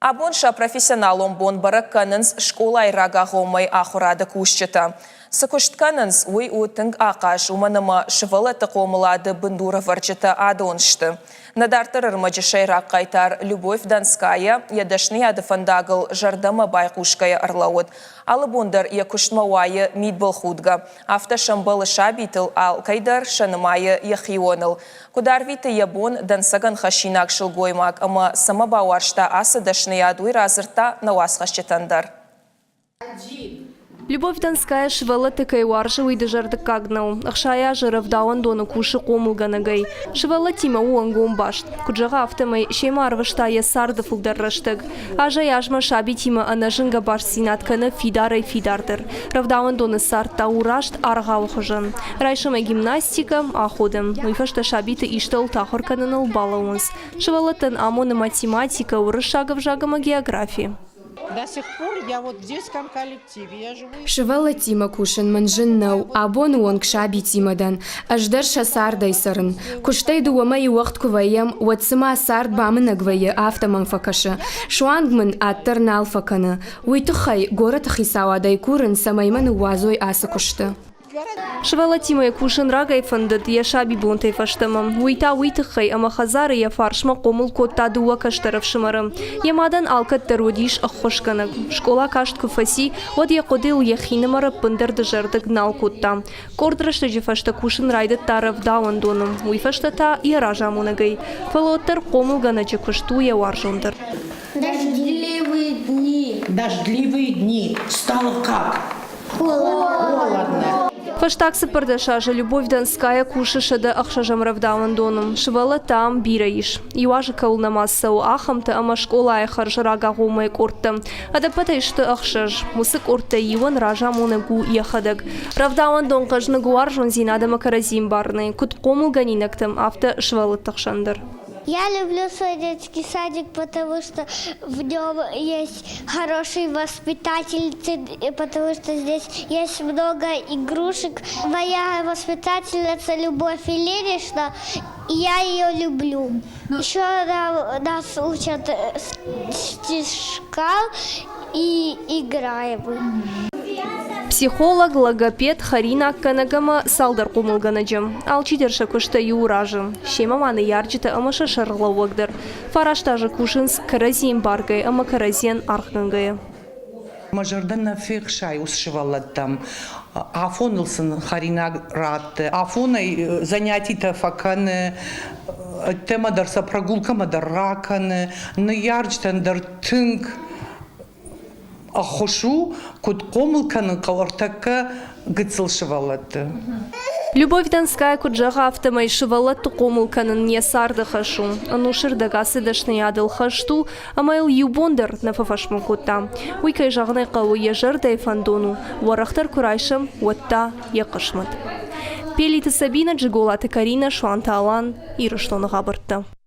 Абонша профессионалом бон баракканынс школа ирага гомай ахурада кушчета. Сакуштканынс уй утынг акаш уманыма шывала тақомылады бындура варчета адоншты. Надартырыр маджишайрак кайтар Любовь Донская, ядашны адыфандагыл жардама байқушкая арлауыд. Алы бондар якушмауайы мидбал худга. Афта шамбалы шабитыл ал кайдар шанымайы яхионыл. Кудар виты ябон дансаган хашинак шылгоймак, ама сама бауаршта асы дашны адуй разырта навасхашчетандар. Любовь Донская швала тыкай варжа уйдыжарды кагнау. Ахшая жыров дауан дону куши комылганагай. Швала тима уангум башт. Куджага автомай шеймарвышта сарды фулдарраштык. Ажа яжма шаби тима анажынга баш синатканы фидарай фидардыр. Равдауан доны сарт таурашт аргау хожан. Райшама гимнастика аходым. Уйфашта шабиты иштал тахорканыныл балауынс. Швала тын амоны математика урышагов жагама географии. До сих пор я вот в детском коллективе, я живу... Шывала Тима кушин манжиннау, абон уонг шаби Тимадан, аждарша сардай сарын. Куштай дуамай уақт куваям, уатсыма сард бамынагвайы автоман факашы. Шуангмын аттар нал факаны. Уйтухай город хисауадай курын самайман уазой асы кушты. Швала Тима кушин рагай фандат я шаби бонтай фаштамам. Уйта уйтухай ама хазары я фаршма комыл котта дуа каштаров шымарым. Ямадан алкат тародиш ахошканак. Школа кашт куфаси, вот я кодил я хинамара пындар дажардак нал котта. Кордрашта же фашта кушин райдат тарав дауан доном. Уйфашта та я ражамунагай. Фалоттар комыл ганача кушту я варжондар. Дождливые дни. Дождливые дни. Стало как? Холодно. Фаштаксы пардашажа Любовь Донская кушаша да ахшажам равдауан доном. Швала там бираиш. Юажа каулна массау ахамта ама школа айхарж рага гомай корта. Ада патайшта ахшаж. Мусык орта иван ража монагу яхадаг. Равдауан дон кажна гуаржон зинада макаразим барны. Кут комул ганинактам авто швала тахшандар. Я люблю свой детский садик, потому что в нем есть хорошие воспитательницы, потому что здесь есть много игрушек. Моя воспитательница Любовь Ильинична, и я ее люблю. Еще нас учат стишкам и играем. Психолог, логопед Харина Канагама салдар кумылганаджам. Алчидерша кушта юражым. Шемаманы ярджита амаша шарлауагдар. Фараштажа кушинс каразин баргай, ама каразин архгангая. Мажардан фехшай усшивалаттам. Афонылсын Харина ратты. Афоной занятий-то факаны. Тема дарса прогулка мадар раканы. На ярджтан дар тынг. Ахошу, кут комылканы калартака гыцылшывалаты. Любовь Донская куджага автомай шывалатту комылканын не сарды хашу. Анушыр дагасы дашны адыл хашту, амайл юбондар на фафашмы кутта. Уйкай жағнай қауы ежар дайфандону. Варахтар курайшым, уатта яқышмыд. Пелиті Сабина, Джиголаты Карина, Шуанта Алан, Ирыштоны ғабыртты.